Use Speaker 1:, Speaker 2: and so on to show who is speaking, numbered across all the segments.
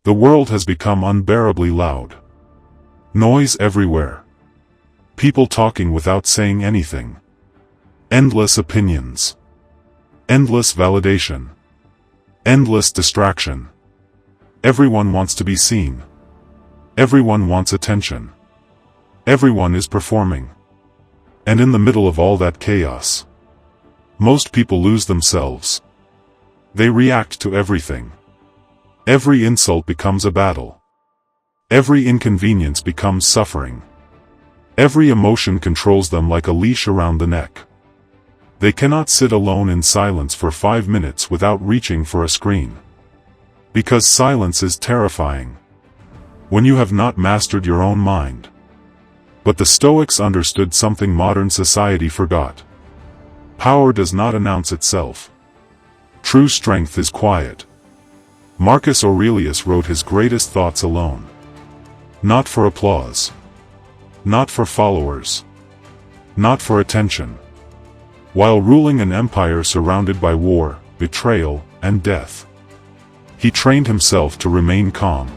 Speaker 1: The world has become unbearably loud. Noise everywhere. People talking without saying anything. Endless opinions. Endless validation. Endless distraction. Everyone wants to be seen. Everyone wants attention. Everyone is performing. And in the middle of all that chaos, most people lose themselves. They react to everything. Every insult becomes a battle. Every inconvenience becomes suffering. Every emotion controls them like a leash around the neck. They cannot sit alone in silence for 5 minutes without reaching for a screen. Because silence is terrifying. When you have not mastered your own mind. But the Stoics understood something modern society forgot. Power does not announce itself. True strength is quiet. Marcus Aurelius wrote his greatest thoughts alone. Not for applause. Not for followers. Not for attention. While ruling an empire surrounded by war, betrayal, and death, he trained himself to remain calm.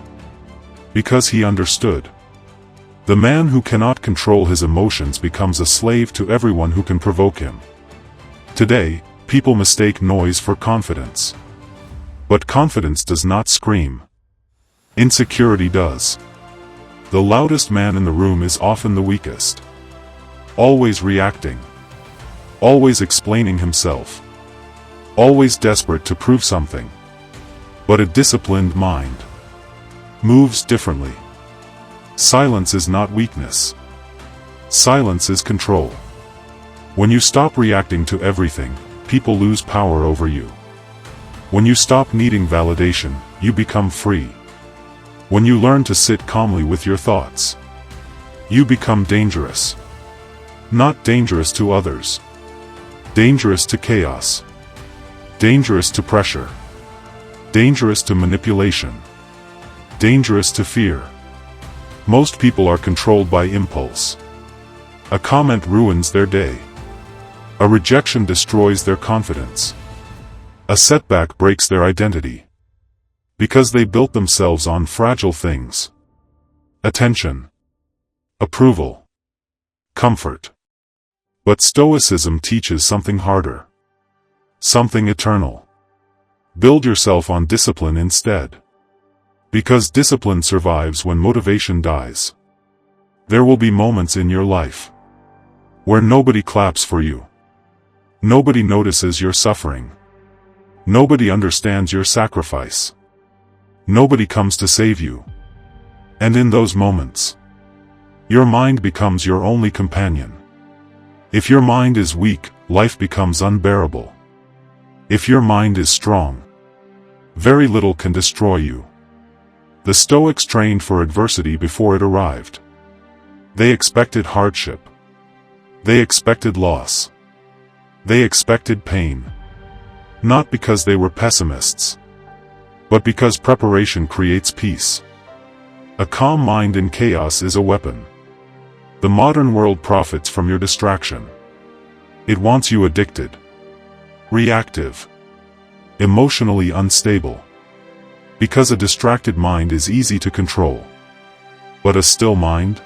Speaker 1: Because he understood. The man who cannot control his emotions becomes a slave to everyone who can provoke him. Today, people mistake noise for confidence. But confidence does not scream. Insecurity does. The loudest man in the room is often the weakest. Always reacting. Always explaining himself. Always desperate to prove something. But a disciplined mind moves differently. Silence is not weakness. Silence is control. When you stop reacting to everything, people lose power over you. When you stop needing validation, you become free. When you learn to sit calmly with your thoughts, you become dangerous. Not dangerous to others. Dangerous to chaos. Dangerous to pressure. Dangerous to manipulation. Dangerous to fear. Most people are controlled by impulse. A comment ruins their day. A rejection destroys their confidence. A setback breaks their identity. Because they built themselves on fragile things. Attention. Approval. Comfort. But Stoicism teaches something harder. Something eternal. Build yourself on discipline instead. Because discipline survives when motivation dies. There will be moments in your life where nobody claps for you. Nobody notices your suffering. Nobody understands your sacrifice. Nobody comes to save you. And in those moments, your mind becomes your only companion. If your mind is weak, life becomes unbearable. If your mind is strong, very little can destroy you. The Stoics trained for adversity before it arrived. They expected hardship. They expected loss. They expected pain. Not because they were pessimists, but because preparation creates peace. A calm mind in chaos is a weapon. The modern world profits from your distraction. It wants you addicted, reactive, emotionally unstable. Because a distracted mind is easy to control. But a still mind?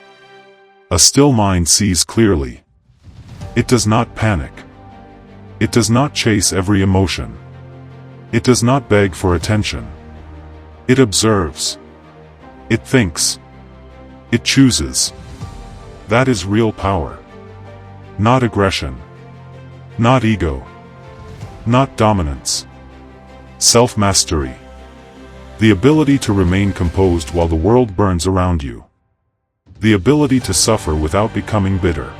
Speaker 1: A still mind sees clearly. It does not panic. It does not chase every emotion. It does not beg for attention. It observes. It thinks. It chooses. That is real power. Not aggression. Not ego. Not dominance. Self-mastery. The ability to remain composed while the world burns around you. The ability to suffer without becoming bitter.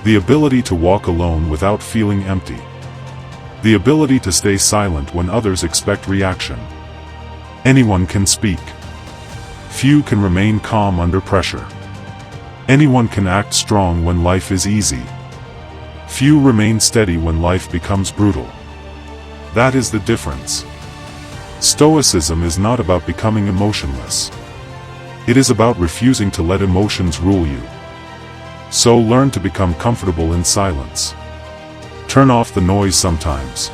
Speaker 1: The ability to walk alone without feeling empty. The ability to stay silent when others expect reaction. Anyone can speak. Few can remain calm under pressure. Anyone can act strong when life is easy. Few remain steady when life becomes brutal. That is the difference. Stoicism is not about becoming emotionless. It is about refusing to let emotions rule you. So learn to become comfortable in silence. Turn off the noise sometimes.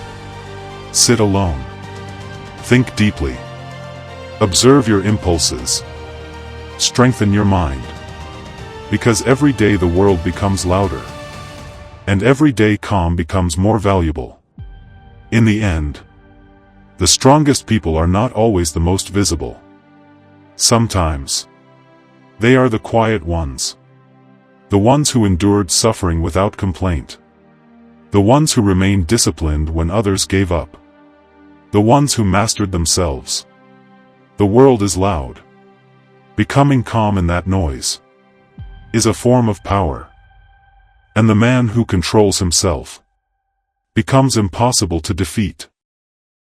Speaker 1: Sit alone. Think deeply. Observe your impulses. Strengthen your mind. Because every day the world becomes louder. And every day calm becomes more valuable. In the end, the strongest people are not always the most visible. Sometimes, they are the quiet ones. The ones who endured suffering without complaint. The ones who remained disciplined when others gave up. The ones who mastered themselves. The world is loud. Becoming calm in that noise is a form of power. And the man who controls himself becomes impossible to defeat.